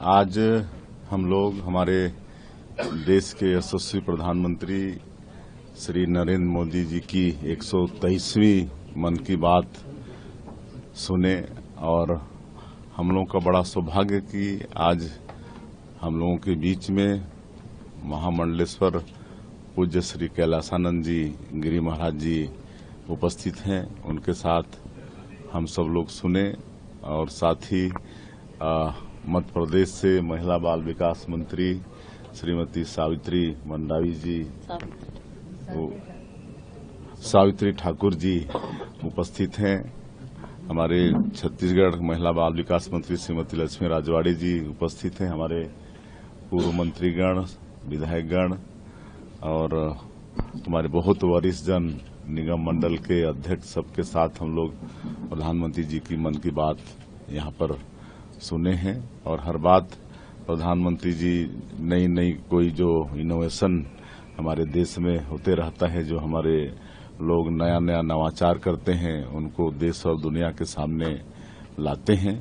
आज हम लोग हमारे देश के यशस्वी प्रधानमंत्री श्री नरेंद्र मोदी जी की 123वीं मन की बात सुने और हम लोगों का बड़ा सौभाग्य कि आज हम लोगों के बीच में महामंडलेश्वर पूज्य श्री कैलासानंद जी गिरी महाराज जी उपस्थित हैं। उनके साथ हम सब लोग सुने और साथ ही मध्य प्रदेश से महिला बाल विकास मंत्री श्रीमती सावित्री ठाकुर जी उपस्थित हैं। हमारे छत्तीसगढ़ महिला बाल विकास मंत्री श्रीमती लक्ष्मी राजवाड़ी जी उपस्थित हैं। हमारे पूर्व मंत्रीगण, विधायकगण और हमारे बहुत वरिष्ठ जन, निगम मंडल के अध्यक्ष, सबके साथ हम लोग प्रधानमंत्री जी की मन की बात यहाँ पर सुने हैं। और हर बात प्रधानमंत्री जी नई कोई जो इनोवेशन हमारे देश में होते रहता है, जो हमारे लोग नया नवाचार करते हैं, उनको देश और दुनिया के सामने लाते हैं,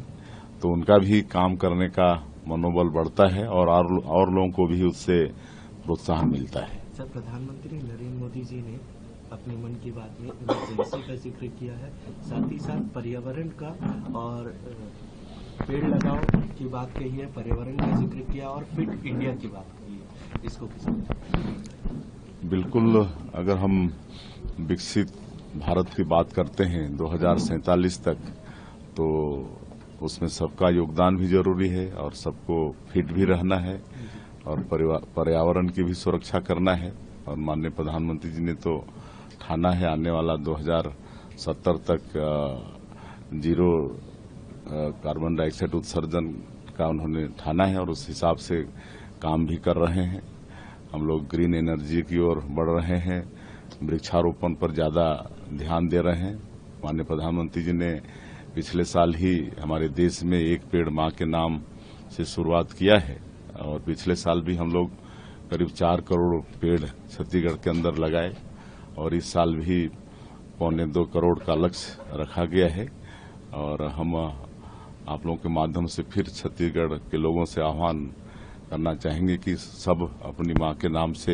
तो उनका भी काम करने का मनोबल बढ़ता है और लोगों को भी उससे प्रोत्साहन मिलता है। सर, प्रधानमंत्री नरेंद्र मोदी जी ने अपने मन की बात में इमरजेंसी का जिक्र किया है, साथ ही साथ पर्यावरण का और पेड़ लगाओ की बात कही है, पर्यावरण का जिक्र किया और फिट इंडिया की बात कही है। इसको किस बिल्कुल, अगर हम विकसित भारत की बात करते हैं 2047 तक, तो उसमें सबका योगदान भी जरूरी है और सबको फिट भी रहना है और पर्यावरण की भी सुरक्षा करना है। और माननीय प्रधानमंत्री जी ने तो ठाना है आने वाला 2070 तक जीरो कार्बन डाइऑक्साइड उत्सर्जन का उन्होंने ठाना है और उस हिसाब से काम भी कर रहे हैं। हम लोग ग्रीन एनर्जी की ओर बढ़ रहे हैं, वृक्षारोपण पर ज्यादा ध्यान दे रहे हैं। माननीय प्रधानमंत्री जी ने पिछले साल ही हमारे देश में एक पेड़ मां के नाम से शुरुआत किया है और पिछले साल भी हम लोग करीब 4 करोड़ पेड़ छत्तीसगढ़ के अंदर लगाए और इस साल भी 1.25 करोड़ का लक्ष्य रखा गया है। और हम आप लोगों के माध्यम से फिर छत्तीसगढ़ के लोगों से आह्वान करना चाहेंगे कि सब अपनी मां के नाम से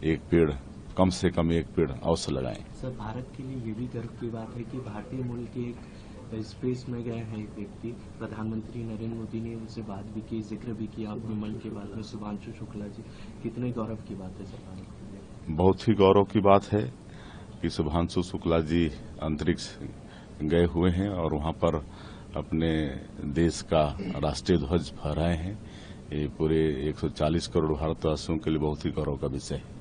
एक पेड़, कम से कम एक पेड़ अवश्य लगाएं। सर, भारत के लिए ये भी गर्व की बात है कि भारतीय मूल के एक स्पेस में गए हैं एक व्यक्ति, प्रधानमंत्री नरेंद्र मोदी ने उनसे बात भी की, जिक्र भी किया अपने मन की बात में। शुभांशु शुक्ला जी, कितने गौरव की बात है सर? बहुत ही गौरव की बात है कि शुभांशु शुक्ला जी अंतरिक्ष गए हुए हैं और वहां पर अपने देश का राष्ट्रीय ध्वज फहराए हैं। ये पूरे 140 करोड़ भारतवासियों के लिए बहुत ही गौरव का विषय है।